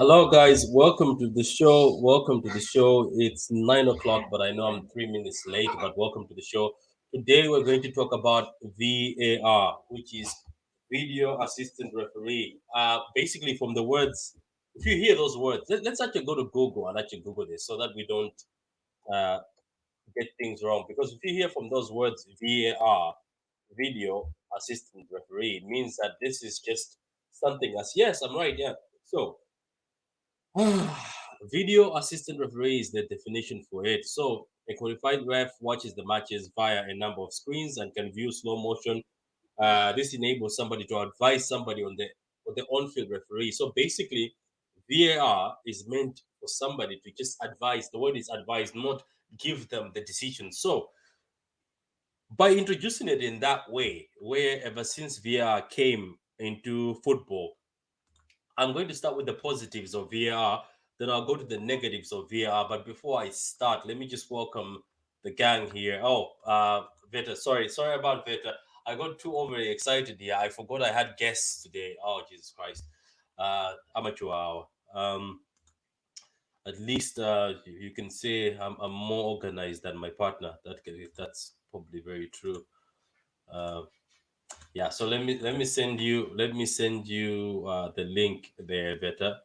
Hello, guys. Welcome to the show. Welcome to the show. It's 9 o'clock, but I know I'm 3 minutes late. But welcome to the show. Today, we're going to talk about VAR, which is Video Assistant Referee. Basically, from the words, if you hear those words, let's actually go to Google and actually Google this so that we don't uh, get things wrong. Because if you hear from those words, VAR, Video Assistant Referee, it means that this is just something as yes, I'm right. Yeah. So video assistant referee is the definition for it. So, a qualified ref watches the matches via a number of screens and can view slow motion. This enables somebody to advise somebody on the on-field referee. So basically, VAR is meant for somebody to just advise. The word is advise, not give them the decision. So by introducing it in that way, where ever since VAR came into football, I'm going to start with the positives of VAR, then I'll go to the negatives of VAR. But before I start, let me just welcome the gang here. Oh, Veta, sorry about Veta. I got too overly excited here. I forgot I had guests today. Oh, Jesus Christ. Amateur hour. At least you can say I'm more organized than my partner. That's probably very true. Uh, yeah, so let me send you the link there, Veta.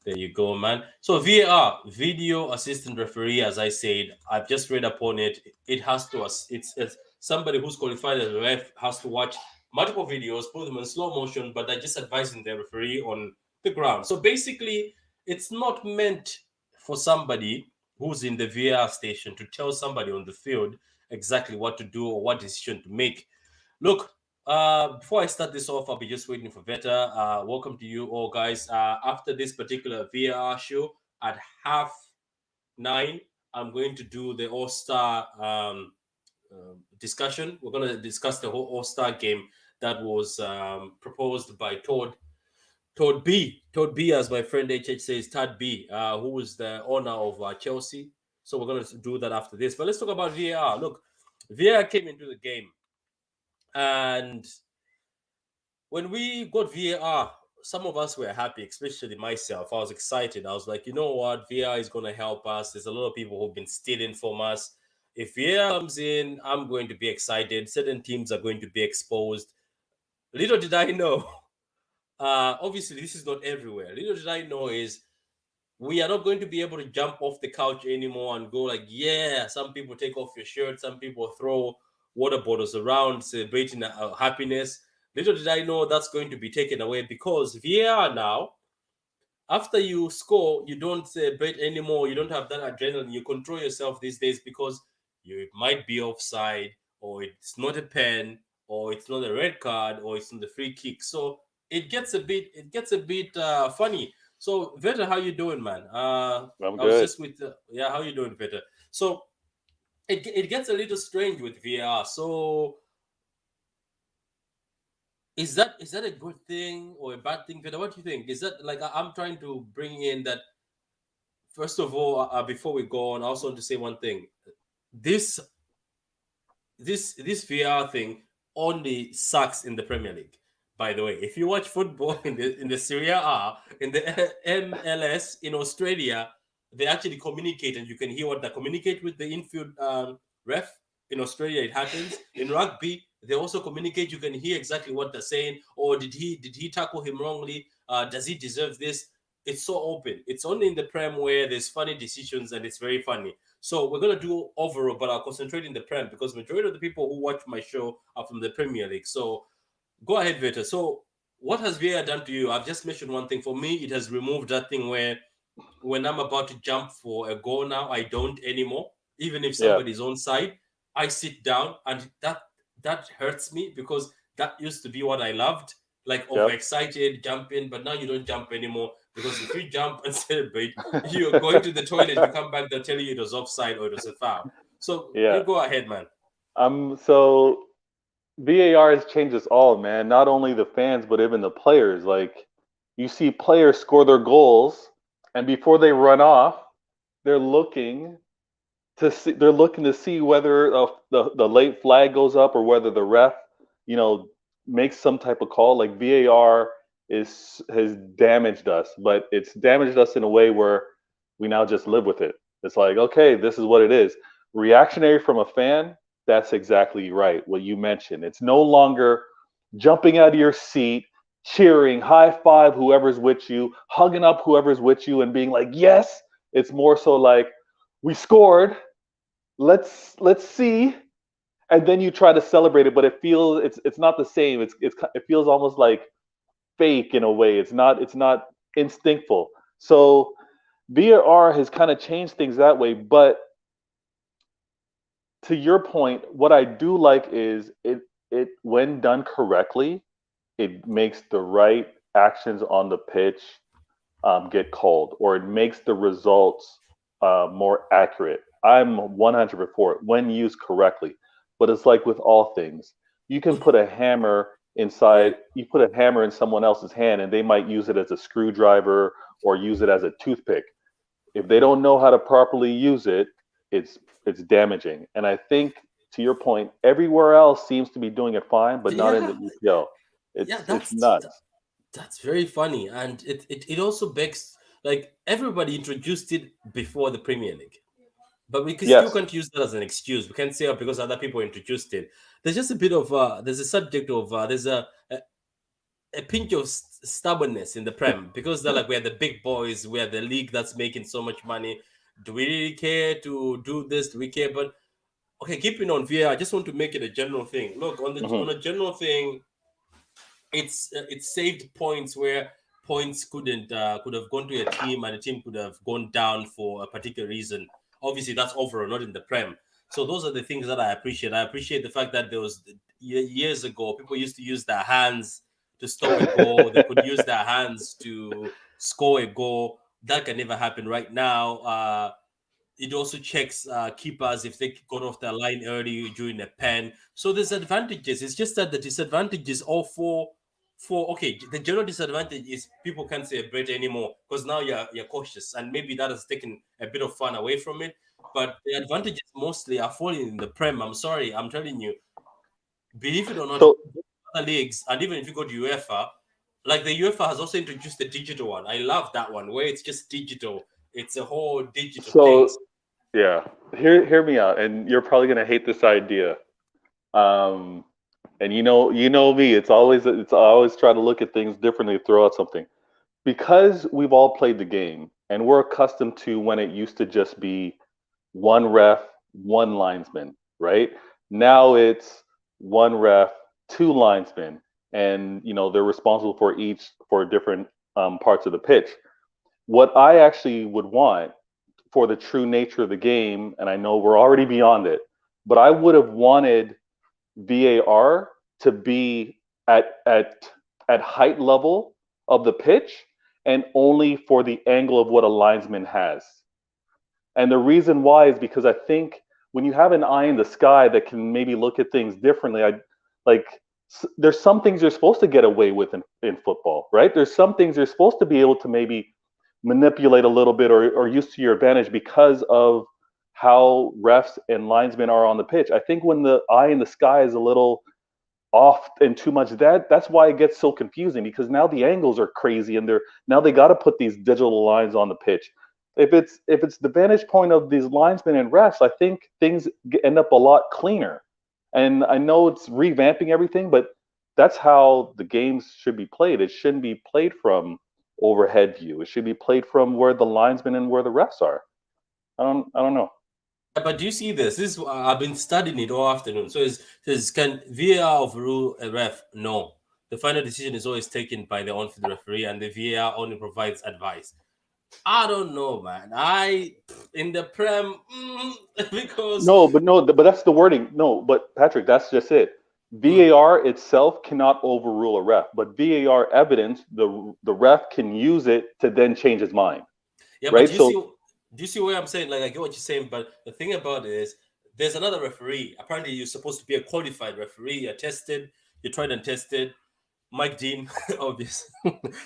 There you go, man. So VAR, video assistant referee, as I said, I've just read upon it. It has to it's somebody who's qualified as a ref has to watch multiple videos, put them in slow motion, but they're just advising the referee on the ground. So basically, it's not meant for somebody who's in the VAR station to tell somebody on the field exactly what to do or what decision to make. Look, before I start this off, I'll be just waiting for Veta. Welcome to you all, guys. After this particular VAR show at 9:30, I'm going to do the All Star discussion. We're going to discuss the whole All Star game that was proposed by Todd B. Todd B, as my friend HH says, Todd B, who is the owner of Chelsea. So we're going to do that after this. But let's talk about VAR. Look, VAR came into the game, and when we got VAR, some of us were happy, especially myself. I was excited. I was like, you know what? VAR is going to help us. There's a lot of people who've been stealing from us. If VAR comes in, I'm going to be excited. Certain teams are going to be exposed. Little did I know, obviously, this is not everywhere. Little did I know is we are not going to be able to jump off the couch anymore and go like, yeah, some people take off your shirt, some people throw water bottles around celebrating happiness. Little did I know that's going to be taken away because VAR now, after you score, you don't celebrate anymore. You don't have that adrenaline. You control yourself these days because you might be offside, or it's not a pen, or it's not a red card, or it's not a free kick. So it gets a bit funny. So Veta, how you doing, man? I'm I was good. just with yeah, how you doing, Veta? So it gets a little strange with VAR. So is that a good thing or a bad thing, Veta? What do you think? Is that like I'm trying to bring in that first of all, before we go on, I also want to say one thing. This this VR thing only sucks in the Premier League. By the way, if you watch football in the Serie A, in the MLS in Australia, they actually communicate, and you can hear what they communicate with the infield ref. In Australia, it happens. In rugby, they also communicate. You can hear exactly what they're saying. Or did he tackle him wrongly? Does he deserve this? It's so open. It's only in the Prem where there's funny decisions and it's very funny. So we're gonna do overall, but I'll concentrate in the Prem because majority of the people who watch my show are from the Premier League. So go ahead, Vita. So what has VAR done to you? I've just mentioned one thing. For me, it has removed that thing where when I'm about to jump for a goal now, I don't anymore. Even if Yeah. somebody's on side, I sit down, and that hurts me because that used to be what I loved, like Yep. overexcited, jumping. But now you don't jump anymore because if you jump and celebrate, you're going to the toilet. You come back, they'll tell you it was offside or it was a foul. So Yeah. you go ahead, man. So VAR has changed us all, man. Not only the fans, but even the players. Like, you see players score their goals, and before they run off, they're looking they're looking to see whether the late flag goes up or whether the ref, you know, makes some type of call. Like VAR has damaged us, but it's damaged us in a way where we now just live with it. It's like, okay, this is what it is. Reactionary from a fan, that's exactly right. What you mentioned. It's no longer jumping out of your seat, cheering, high five whoever's with you, hugging up whoever's with you, and being like, yes. It's more so like, we scored. Let's see. And then you try to celebrate it, but it's not the same. It feels almost like fake in a way. It's not instinctful. So VAR has kind of changed things that way. But to your point, what I do like is it when done correctly, it makes the right actions on the pitch get called, or it makes the results more accurate. I'm 100 for it when used correctly. But it's like with all things, you can put a hammer Yeah. inside, you put a hammer in someone else's hand, and they might use it as a screwdriver or use it as a toothpick. If they don't know how to properly use it, it's it's damaging. And I think to your point, everywhere else seems to be doing it fine, but not in the Yeah. EPL. Yeah. It's nuts. That's very funny, and it also begs, like, everybody introduced it before the Premier League, but we can still Yes. can't use that as an excuse. We can't say, oh, because other people introduced it. There's just a bit of there's a subject of there's a pinch of stubbornness in the Prem, because they're like, we're the big boys, we're the league that's making so much money. Do we really care to do this? Do we care? But okay, keeping on VAR, I just want to make it a general thing. Look, Hmm. on a general thing, it saved points where points could have gone to a team, and the team could have gone down for a particular reason. Obviously, that's overall, not in the Prem. So those are the things that I appreciate. I appreciate the fact that there was years ago people used to use their hands to stop a goal. They could use their hands to score a goal. That can never happen right now. It also checks keepers if they got off their line early during a pen. So there's advantages. It's just that the disadvantages all for okay. The general disadvantage is people can't celebrate anymore because now you're cautious, and maybe that has taken a bit of fun away from it. But the advantages mostly are falling in the Prem. I'm sorry, I'm telling you, believe it or not, So other leagues, and even if you go to UEFA, like the UEFA has also introduced the digital one. I love that one where it's just digital. It's a whole digital thing. so yeah, hear me out, and you're probably gonna hate this idea. Um, and you know me, it's I always try to look at things differently, throw out something. Because we've all played the game and we're accustomed to when it used to just be one ref, one linesman, right? Now it's one ref, two linesmen, and they're responsible for each for different parts of the pitch. What I actually would want for the true nature of the game, and I know we're already beyond it, but I would have wanted VAR to be at height level of the pitch and only for the angle of what a linesman has. And the reason why is because I think when you have an eye in the sky that can maybe look at things differently, like there's some things you're supposed to get away with in football, right? There's some things you're supposed to be able to maybe manipulate a little bit or use to your advantage because of how refs and linesmen are on the pitch. I think when the eye in the sky is a little off and too much, that's why it gets so confusing, because now the angles are crazy and now they got to put these digital lines on the pitch. If it's the vantage point of these linesmen and refs, I think things end up a lot cleaner. And I know it's revamping everything, but that's how the games should be played. It shouldn't be played from overhead view. It should be played from where the linesmen and where the refs are. I don't know. But do you see this? I've been studying it all afternoon. So it says, can VAR overrule a ref? No. The final decision is always taken by the on-field referee, and the VAR only provides advice. I don't know, man. I in the Prem because No, but no, but that's the wording. No, but Patrick, that's just it. mm, VAR itself cannot overrule a ref, but VAR evidence, the ref can use it to then change his mind, yeah. But right? So do you see what I'm saying? Like, I get what you're saying, but the thing about it is, there's another referee. Apparently, you're supposed to be a qualified referee. You're tested. You're tried and tested. Mike Dean, obvious.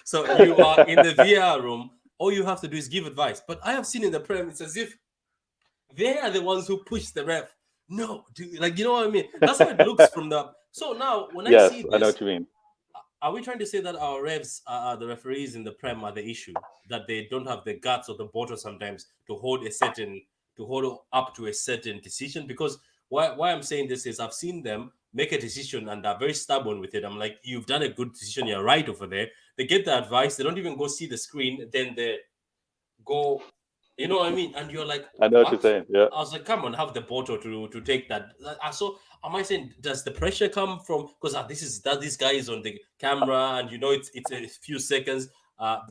So you are in the VR room. All you have to do is give advice. But I have seen in the Prem, it's as if they are the ones who push the ref. No, dude, like, you know what I mean? That's how it looks from the. So now, when I yes, see I know this, what you mean. are we trying to say that our refs, the referees in the Prem, are the issue? That they don't have the guts or the bottle sometimes to hold up to a certain decision? Because why I'm saying this is I've seen them make a decision and are very stubborn with it. I'm like, you've done a good decision, you're right over there. They get the advice, they don't even go see the screen, then they go, you know what I mean? And you're like, I know what you're what? saying. Yeah, I was like, come on, have the bottle to take that. So am I saying, does the pressure come from because this guy is on the camera and it's a few seconds.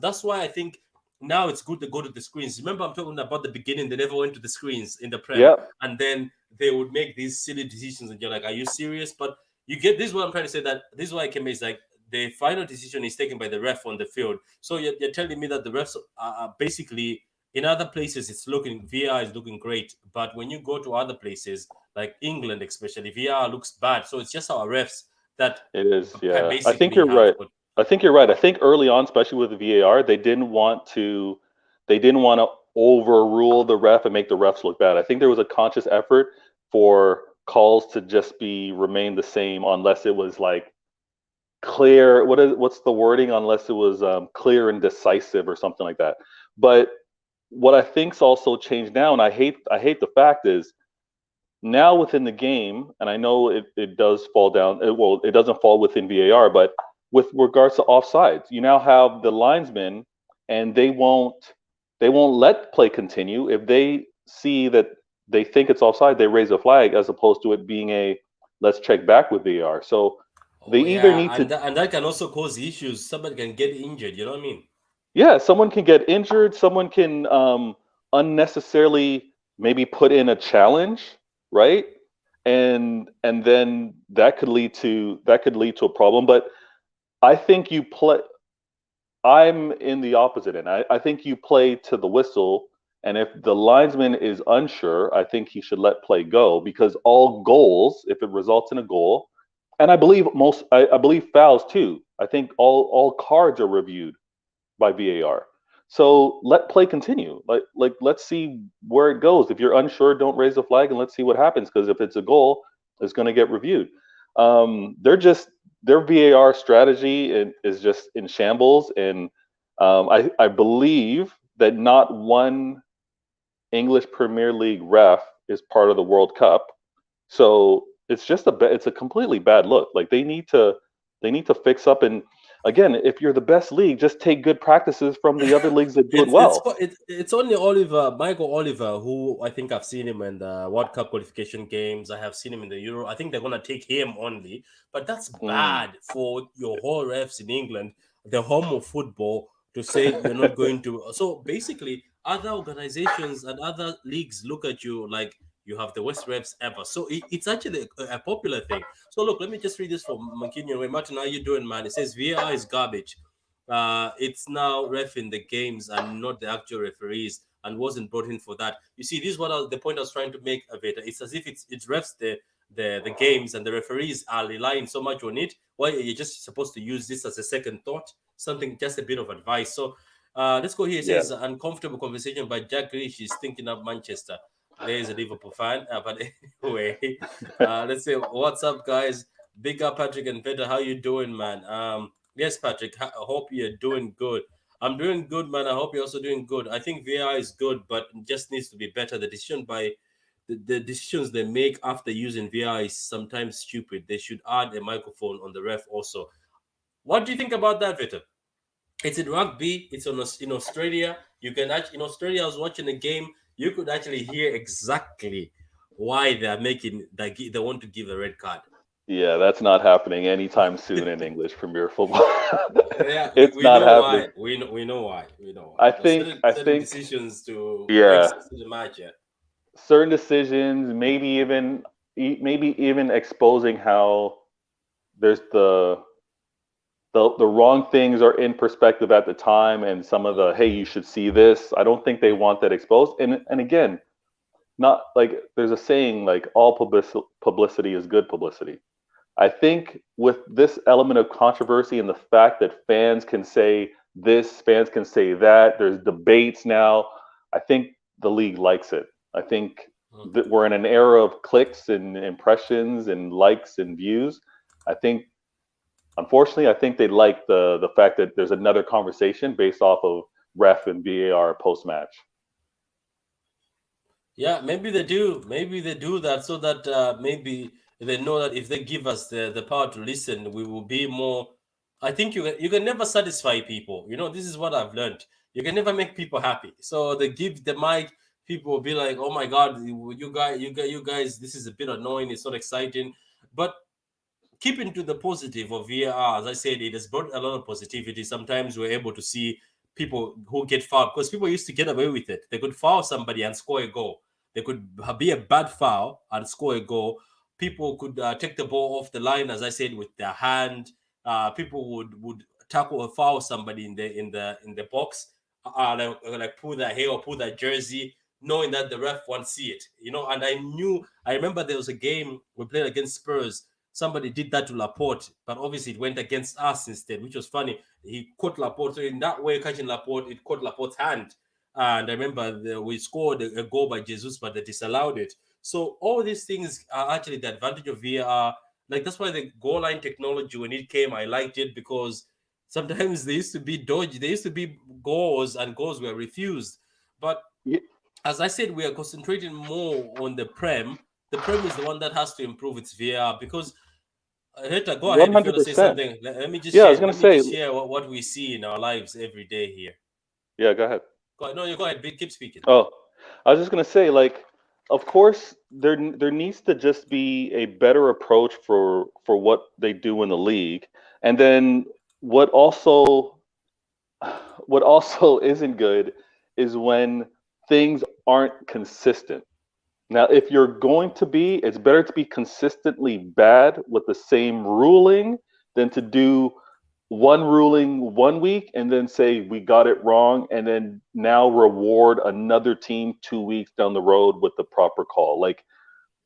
That's why I think now it's good to go to the screens. Remember, I'm talking about the beginning. They never went to the screens in the Prem, yeah, and then they would make these silly decisions, and you're like, are you serious? But you get this. Is what I'm trying to say, that this is why I came is like the final decision is taken by the ref on the field. So you're telling me that the refs are basically in other places it's looking VAR is looking great, but when you go to other places like England, especially VAR looks bad. So it's just our refs that it is. Yeah, I think basically you're have right. I think you're right. I think early on, especially with the VAR, they didn't want to overrule the ref and make the refs look bad. I think there was a conscious effort for calls to just be remain the same unless it was like clear. What's the wording? Unless it was clear and decisive or something like that. But what I think's also changed now, and I hate the fact is now within the game, and I know it does fall down. Well, it doesn't fall within VAR, but with regards to offsides, you now have the linesmen, and they won't let play continue if they see that they think it's offside. They raise a flag as opposed to it being a let's check back with VAR. So they oh either yeah, need to, and that can also cause issues. Somebody can get injured. You know what I mean? yeah, someone can get injured. Someone can unnecessarily maybe put in a challenge, right? And then that could lead to a problem. But I think you play. I'm in the opposite end. I think you play to the whistle, and if the linesman is unsure, I think he should let play go because all goals, if it results in a goal, and I believe fouls too. I think all cards are reviewed by VAR. So let play continue. Like let's see where it goes. If you're unsure, don't raise the flag and let's see what happens. Because if it's a goal, it's going to get reviewed. Their VAR strategy is just in shambles, and I believe that not one English Premier League ref is part of the World Cup. So it's a completely bad look. Like they need to fix up. And again, if you're the best league, just take good practices from the other leagues that do it well. It's only Michael Oliver, who I think I've seen him in the World Cup qualification games. I have seen him in the Euro. I think they're gonna take him only, but that's Mm. bad for your whole refs in England, the home of football, to say you're not going to. So basically, other organizations and other leagues look at you like you have the worst refs ever. So it's actually a popular thing. So look, let me just read this from McKinnon. Martin, how you doing, man? It says VAR is garbage. It's now ref in the games and not the actual referees, and wasn't brought in for that. You see, this is the point I was trying to make, Aveta. It's as if it's refs the games, and the referees are relying so much on it. Why you're just supposed to use this as a second thought, something, just a bit of advice. So let's go here. It Yeah. says uncomfortable conversation by Jack Grealish is thinking of Manchester. There is a Liverpool fan, but anyway, let's say what's up, guys. Big up, Patrick and Peter. How you doing, man? Yes, Patrick. I hope you're doing good. I'm doing good, man. I hope you're also doing good. I think VAR is good, but it just needs to be better. The decisions they make after using VAR is sometimes stupid. They should add a microphone on the ref also. What do you think about that, Victor? It's in rugby. It's in Australia. You can actually in Australia. I was watching a game. You could actually hear exactly why they're making that. They want to give a red card. Yeah, that's not happening anytime soon in English Premier Football. Yeah, It's we not know why. happening. We know why. We know why. I Because think I certain think decisions to fix yeah, the match. Yeah. certain decisions, maybe even exposing how there's the wrong things are in perspective at the time, and some of the hey, you should see this. I don't think they want that exposed. And again, not like there's a saying like all publicity is good publicity. I think with this element of controversy and the fact that fans can say this, fans can say that, there's debates now. I think the league likes it. I think Mm. that we're in an era of clicks and impressions and likes and views. I think Unfortunately, I think they like the fact that there's another conversation based off of ref and VAR post match. Yeah, maybe they do. Maybe they do that so that maybe they know that if they give us the power to listen, we will be more. I think you can never satisfy people. You know, this is what I've learned. You can never make people happy. So they give the mic, people will be like, "Oh my God, you guys, this is a bit annoying. It's not exciting." But keeping to the positive of VAR, as I said, it has brought a lot of positivity. Sometimes we're able to see people who get fouled because people used to get away with it. They could foul somebody and score a goal. They could be a bad foul and score a goal. People could take the ball off the line, as I said, with their hand. People would tackle or foul somebody in the box, like pull their hair or pull their jersey, knowing that the ref won't see it. You know, and I remember there was a game we played against Spurs. Somebody did that to Laporte, but obviously it went against us instead, which was funny. He caught Laporte. So in that way, catching Laporte, it caught Laporte's hand. And I remember we scored a goal by Jesus, but they disallowed it. So all these things are actually the advantage of VAR. Like that's why the goal line technology, when it came, I liked it because sometimes they used to be dodgy. There used to be goals and goals were refused. But Yeah, as I said, we are concentrating more on the Prem. The Prem is the one that has to improve its VAR because Heta, go one ahead if you hundred want to say percent. something. Let me just Yeah, I was share. gonna Let me say. just share what we see in our lives every day here. Yeah, go ahead. No, you go ahead. Keep speaking. Oh, I was just gonna say, like, of course, there needs to just be a better approach for what they do in the league, and then what also what also isn't good is when things aren't consistent. Now, if you're going to be, it's better to be consistently bad with the same ruling than to do one ruling one week and then say we got it wrong and then now reward another team 2 weeks down the road with the proper call. Like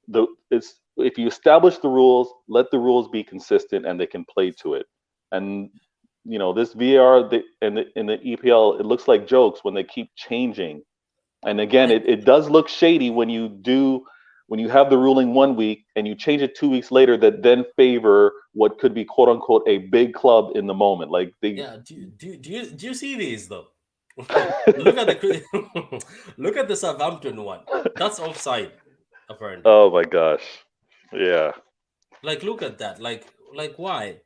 the it's if you establish the rules, let the rules be consistent and they can play to it. And this VAR in the EPL, it looks like jokes when they keep changing. And again, I it does look shady when you have the ruling one week and you change it 2 weeks later that then favor what could be quote unquote a big club in the moment. Like they Yeah. Do you see these though? Look at the look at the Southampton one. That's offside, apparently. Oh my gosh. Yeah. Like look at that. Like why?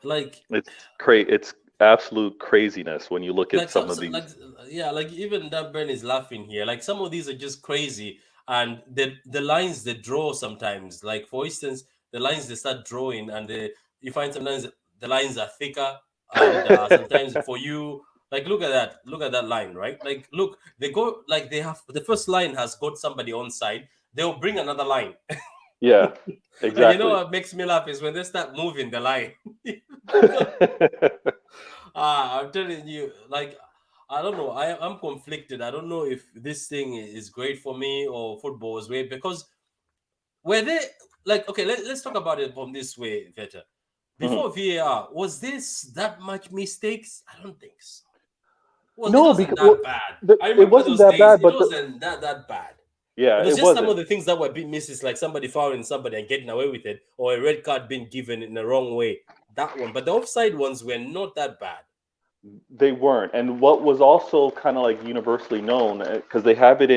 Like It's absolute craziness when you look at like some of these. yeah, like even that Ben is laughing here. Like some of these are just crazy, and the lines they draw sometimes. Like for instance, the lines they start drawing, and you find sometimes the lines are thicker, and sometimes for you, like look at that line, right? Like look, they go like they have the first line has got somebody on side. They'll bring another line, Yeah, and you know exactly. what makes me laugh is when they start moving the line. I'm telling you, like, I don't know. I'm conflicted. I don't know if this thing is great for me or football is great because were they like okay? Let's talk about it from this way, Veta. Mhm. Before VAR, was this that much mistakes? I don't think so. Well, it No, wasn't because that bad. I it remember wasn't those that days. bad, It but wasn't that bad. yeah, It was it just some wasn't. of the things that were being misses, like somebody fouling somebody and getting away with it, or a red card being given in the wrong way. That one, but the offside ones were not that bad. They weren't. And what was also kind of like universally known, because they have it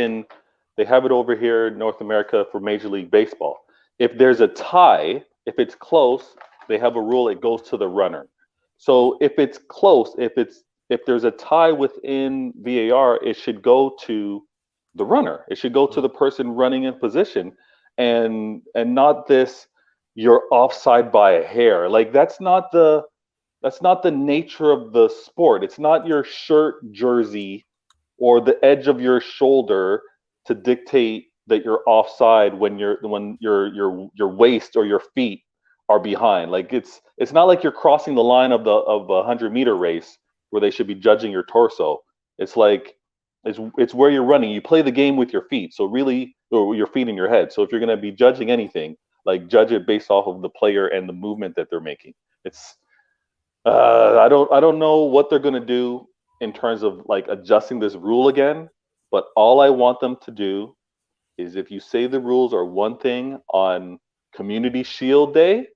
over here in North America for Major League Baseball. If there's a tie, if it's close, they have a rule. It goes to the runner. Mm, So if it's close, if there's a tie within VAR, it should go to the runner. It should go to mm, the person running in position, mm. and not this. You're offside by a hair. Like that's not the nature of the sport. It's not your shirt jersey or the edge of your shoulder to dictate that you're offside when your waist or your feet are behind. Like it's not like you're crossing the line of a 100-meter race where they should be judging your torso. It's like it's where you're running. You play the game with your feet, so really, or your feet in your head. So if you're going to be judging anything, like judge it based off of the player and the movement that they're making. It's I don't know what they're gonna do in terms of like adjusting this rule again, but all I want them to do is if you say the rules are one thing on Community Shield Day,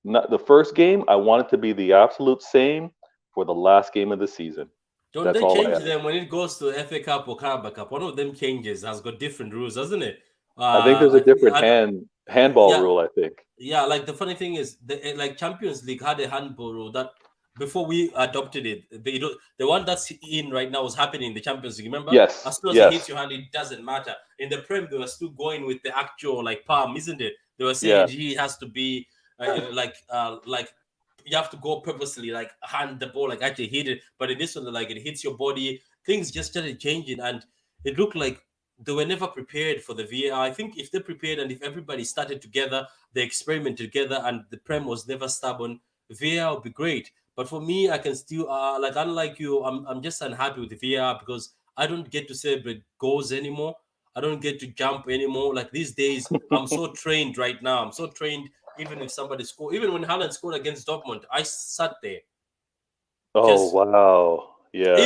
Not the first game. I want it to be the absolute same for the last game of the season. Don't That's they all I change ask. them when it goes to FA Cup or Carabao Cup? One of them changes has got different rules, doesn't it? I think there's a I think, different handball yeah, rule. I think. yeah. Like the funny thing is, like Champions League had a handball rule that before we adopted it, the one that's in right now was happening in the Champions League. Remember, Yes. as soon as it hits Yes. your hand, it doesn't matter. In the Prem, they were still going with the actual like palm, isn't it? They were saying Yeah. he has to be like you have to go purposely like hand the ball like actually hit it, but in this one like it hits your body. Things just started changing, and it looked like they were never prepared for the VAR. I think if they prepared and if everybody started together, they experiment together, and the Prem was never stubborn, VAR would be great. But for me, I can still like unlike you, I'm just unhappy with the VAR because I don't get to celebrate goals anymore. I don't get to jump anymore. Like these days, I'm so trained right now. I'm so trained. Even if somebody scored, even when Haaland scored against Dortmund, I sat there Oh just wow. Yeah.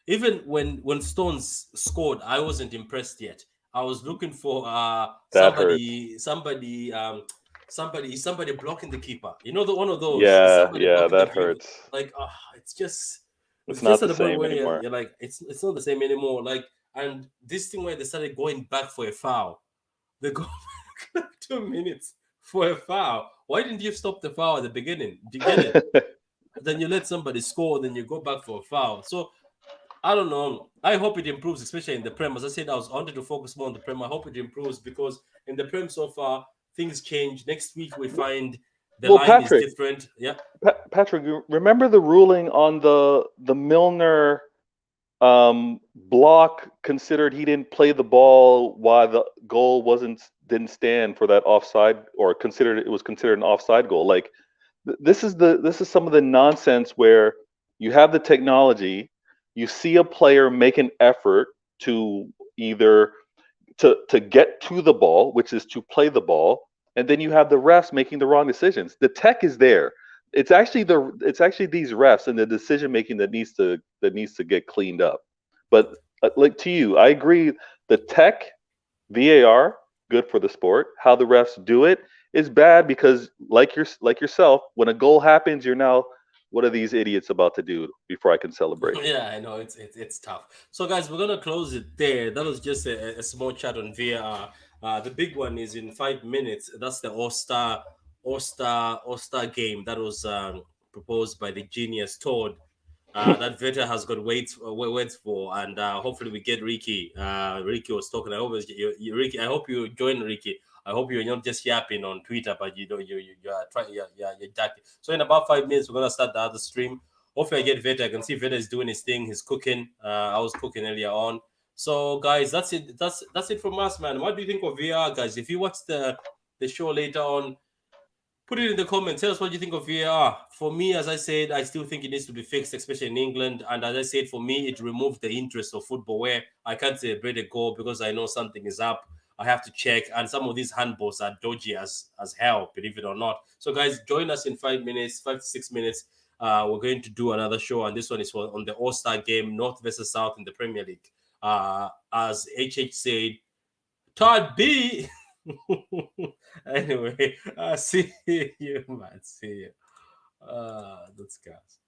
even when Stones scored, I wasn't impressed yet. I was looking for That hurts. somebody blocking the keeper. You know, the one of those is Yeah. somebody Yeah. blocking the That keeper. hurts. Like It's it's just not at the the point same where anymore. you're like it's not the same anymore. Like and this thing where they started going back for a foul, they go back like 2 minutes for a foul. Why didn't you stop the foul at the beginning? Do you get it? Then you let somebody score, then you go back for a foul. So I don't know. I hope it improves, especially in the Prem. As I said, I wanted to focus more on the Prem. I hope it improves because in the Prem so far, things change. Next week we find the Well, line is Patrick, different. Yeah. Patrick, you remember the ruling on the Milner block? Considered he didn't play the ball while the goal didn't stand for that offside, or considered it was considered an offside goal. Like this is some of the nonsense where you have the technology, you see a player make an effort to either to get to the ball, which is to play the ball, and then you have the refs making the wrong decisions. The tech is there. It's actually these refs and the decision making that needs to get cleaned up. But like to you, I agree. The tech VAR good for the sport. How the refs do it is bad because like yourself, when a goal happens, you're now what are these idiots about to do before I can celebrate? Yeah, I know it's tough. So, guys, we're gonna close it there. That was just a small chat on VAR. The big one is in 5 minutes. That's the All Star game that was proposed by the genius Todd. That Veta has got waits for, and hopefully we get Ricky. Ricky was talking. I hope Ricky. I hope you join Ricky. I hope you're not just yapping on Twitter, but you are trying. You're jacking. So in about 5 minutes, we're gonna start the other stream. Hopefully, I get Veta. I can see Veta is doing his thing. He's cooking. I was cooking earlier on. So, guys, that's it. That's it from us, man. What do you think of VR, guys? If you watch the show later on, put it in the comments. Tell us what you think of VAR. For me, as I said, I still think it needs to be fixed, especially in England. And as I said, for me, it removed the interest of football where I can't celebrate a goal because I know something is up. I have to check. And some of these handballs are dodgy as hell, believe it or not. So, guys, join us in 5 minutes, 5 to 6 minutes. We're going to do another show. And this one is on the All-Star game, North versus South in the Premier League. As HH said, Todd B. Anyway, see you, man. See you. That's gas.